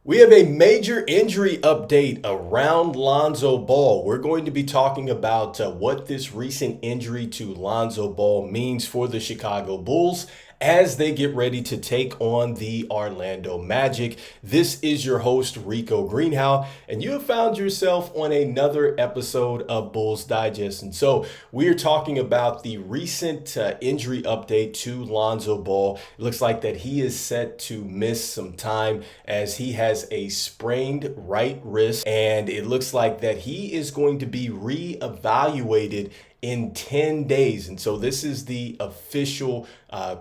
We have a major injury update around Lonzo Ball. We're going to be talking about what this recent injury to Lonzo Ball means for the Chicago Bulls as they get ready to take on the Orlando Magic. This is your host, Rico Greenhowe, and you have found yourself on another episode of Bulls Digest. And so we are talking about the recent injury update to Lonzo Ball. It looks like that he is set to miss some time as he has a sprained right wrist, and it looks like that he is going to be reevaluated in 10 days. And so this is the official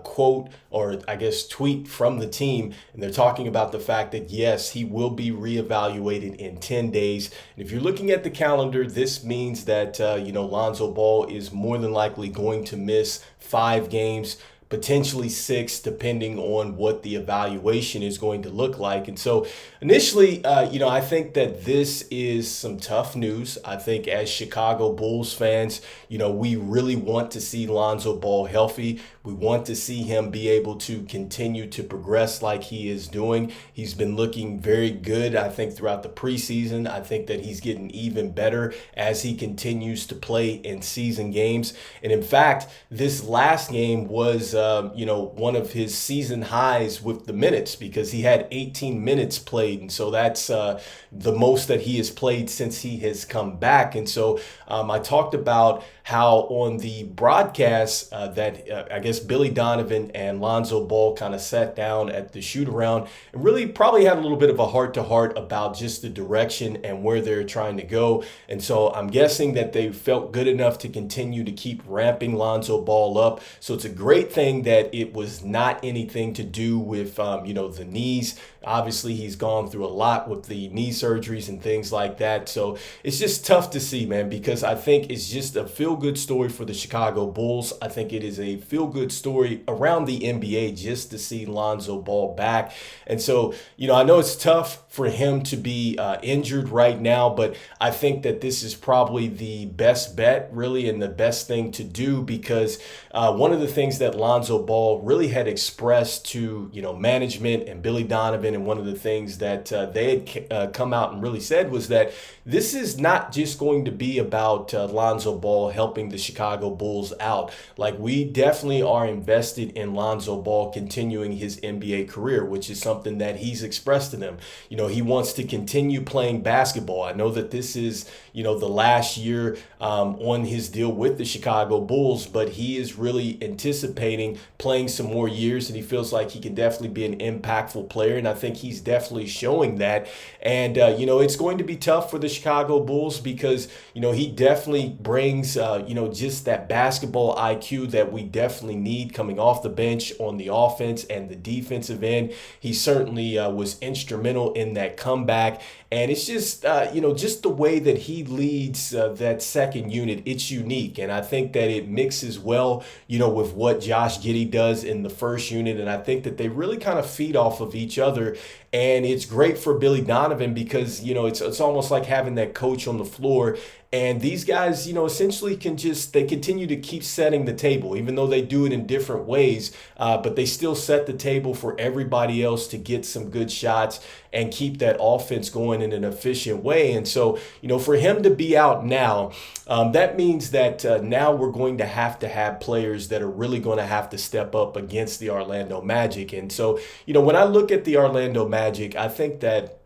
quote, or I guess tweet from the team. And they're talking about the fact that, yes, he will be reevaluated in 10 days. And if you're looking at the calendar, this means that, Lonzo Ball is more than likely going to miss 5 games, potentially 6, depending on what the evaluation is going to look like. And so initially, I think that this is some tough news. I think as Chicago Bulls fans, we really want to see Lonzo Ball healthy. We want to see him be able to continue to progress like he is doing. He's been looking very good, I think, throughout the preseason. I think that he's getting even better as he continues to play in season games. And in fact, this last game was one of his season highs with the minutes, because he had 18 minutes played. And so that's the most that he has played since he has come back. And so I talked about how on the broadcast that I guess Billy Donovan and Lonzo Ball kind of sat down at the shoot around and really probably had a little bit of a heart-to-heart about just the direction and where they're trying to go. And so I'm guessing that they felt good enough to continue to keep ramping Lonzo Ball up. So it's a great thing that it was not anything to do with, the knees. Obviously, he's gone through a lot with the knee surgeries and things like that. So it's just tough to see, man, because I think it's just a feel-good story for the Chicago Bulls. I think it is a feel-good story around the NBA just to see Lonzo Ball back. And so, I know it's tough for him to be injured right now, but I think that this is probably the best bet, really, and the best thing to do, because one of the things that Lonzo Ball really had expressed to, management and Billy Donovan, and one of the things that they had come out and really said was that this is not just going to be about Lonzo Ball helping the Chicago Bulls out. Like, we definitely are invested in Lonzo Ball continuing his NBA career, which is something that he's expressed to them. He wants to continue playing basketball. I know that this is, the last year on his deal with the Chicago Bulls, but he is really anticipating playing some more years, and he feels like he can definitely be an impactful player. And I think he's definitely showing that. And, it's going to be tough for the Chicago Bulls because, he definitely brings, just that basketball IQ that we definitely need coming off the bench on the offense and the defensive end. He certainly was instrumental in that comeback. And it's just, just the way that he leads that second unit, it's unique. And I think that it mixes well, with what Josh Giddey does in the first unit. And I think that they really kind of feed off of each other. And it's great for Billy Donovan because, it's almost like having that coach on the floor. And these guys, essentially they continue to keep setting the table, even though they do it in different ways. But they still set the table for everybody else to get some good shots and keep that offense going in an efficient way. And so, for him to be out now, that means that now we're going to have players that are really going to have to step up against the Orlando Magic. And so, when I look at the Orlando Magic, I think that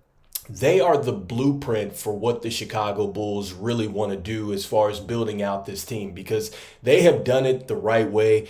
they are the blueprint for what the Chicago Bulls really want to do as far as building out this team, because they have done it the right way,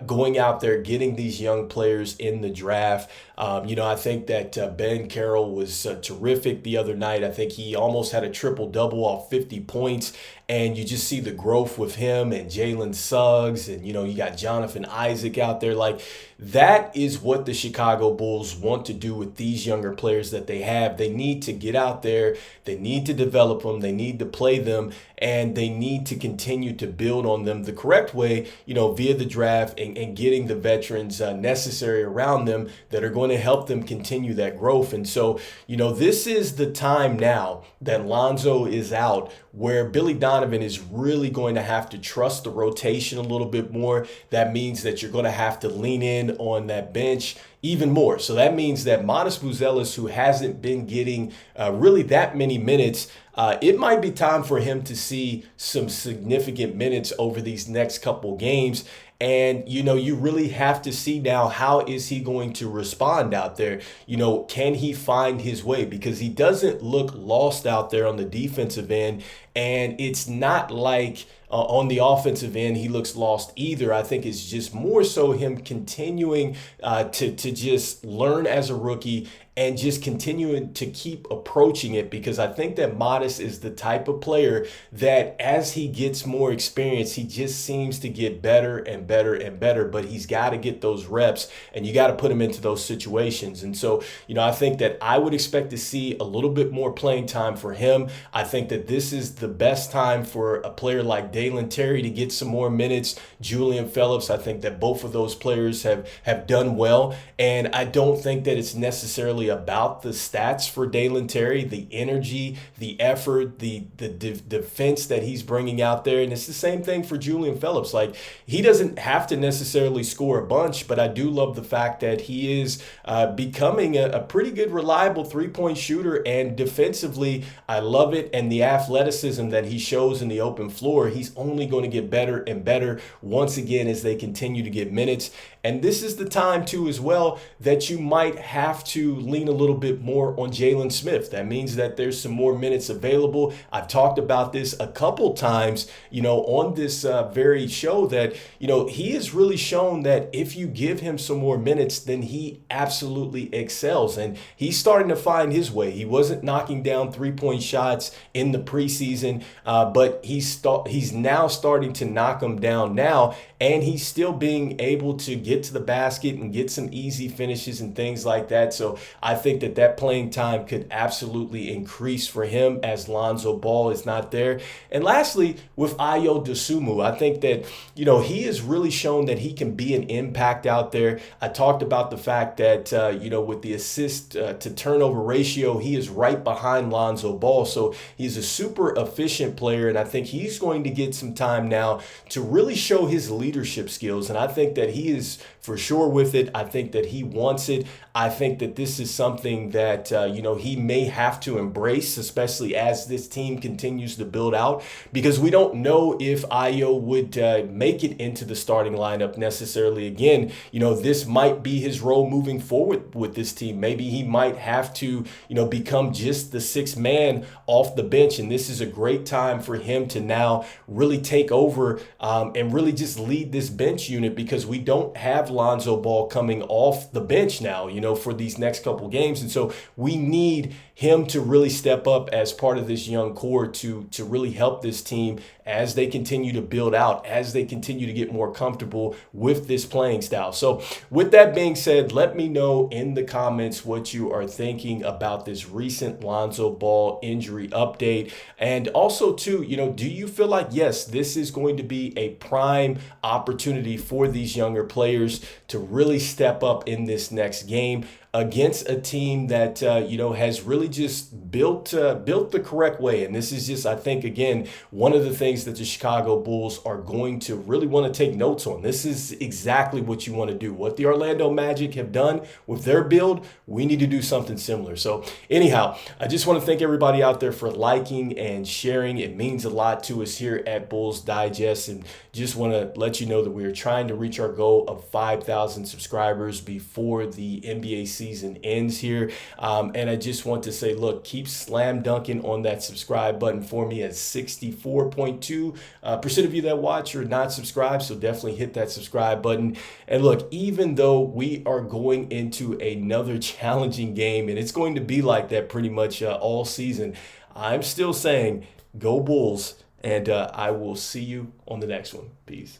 going out there, getting these young players in the draft. I think that Ben Carroll was terrific the other night. I think he almost had a triple-double off 50 points. And you just see the growth with him and Jalen Suggs, and you got Jonathan Isaac out there. Like, that is what the Chicago Bulls want to do with these younger players that they have. They need to get out there, they need to develop them, they need to play them, and they need to continue to build on them the correct way, via the draft and getting the veterans necessary around them that are going to help them continue that growth. And so, this is the time now that Lonzo is out where Billy Donovan is really going to have to trust the rotation a little bit more. That means that you're going to have to lean in on that bench even more. So that means that Matas Buzelis, who hasn't been getting really that many minutes, it might be time for him to see some significant minutes over these next couple games. And, you really have to see now, how is he going to respond out there? Can he find his way? Because he doesn't look lost out there on the defensive end. And it's not like on the offensive end, he looks lost either. I think it's just more so him continuing to just learn as a rookie and just continuing to keep approaching it, because I think that Matas is the type of player that as he gets more experience, he just seems to get better and better and better, but he's got to get those reps and you got to put him into those situations. And so, I think that I would expect to see a little bit more playing time for him. I think that this is the best time for a player like Dalen Terry to get some more minutes. Julian Phillips, I think that both of those players have done well. And I don't think that it's necessarily about the stats for Dalen Terry, the energy, the effort, the defense that he's bringing out there. And it's the same thing for Julian Phillips. Like, he doesn't have to necessarily score a bunch, but I do love the fact that he is becoming a pretty good, reliable three-point shooter. And defensively, I love it. And the athleticism that he shows in the open floor, he's only going to get better and better once again as they continue to get minutes. And this is the time, too, as well, that you might have to lean a little bit more on Jalen Smith. That means that there's some more minutes available. I've talked about this a couple times, on this very show, that, he has really shown that if you give him some more minutes, then he absolutely excels. And he's starting to find his way. He wasn't knocking down three-point shots in the preseason, but he's now starting to knock them down now. And he's still being able to get to the basket and get some easy finishes and things like that. So I think that playing time could absolutely increase for him as Lonzo Ball is not there. And lastly, with Ayo Dosumu, I think that, he has really shown that he can be an impact out there. I talked about the fact that, with the assist to turnover ratio, he is right behind Lonzo Ball. So he's a super efficient player. And I think he's going to get some time now to really show his leadership skills. And I think that he is for sure with it. I think that he wants it. I think that this is something that, he may have to embrace, especially as this team continues to build out, because we don't know if Ayo would make it into the starting lineup necessarily again. This might be his role moving forward with this team. Maybe he might have to, become just the sixth man off the bench. And this is a great time for him to now really take over and really just lead this bench unit, because we don't have Lonzo Ball coming off the bench now, for these next couple games. And so we need him to really step up as part of this young core to really help this team as they continue to build out, as they continue to get more comfortable with this playing style. So with that being said, let me know in the comments what you are thinking about this recent Lonzo Ball injury update. And also too, do you feel like, yes, this is going to be a prime opportunity for these younger players to really step up in this next game against a team that, has really just built the correct way. And this is just, I think, again, one of the things that the Chicago Bulls are going to really want to take notes on. This is exactly what you want to do. What the Orlando Magic have done with their build, we need to do something similar. So anyhow, I just want to thank everybody out there for liking and sharing. It means a lot to us here at Bulls Digest. And just want to let you know that we are trying to reach our goal of 5,000 subscribers before the NBA season ends here. And I just want to say, look, keep slam dunking on that subscribe button for me, as 64.2% of you that watch are not subscribed. So definitely hit that subscribe button. And look, even though we are going into another challenging game, and it's going to be like that pretty much all season, I'm still saying go Bulls. And I will see you on the next one. Peace.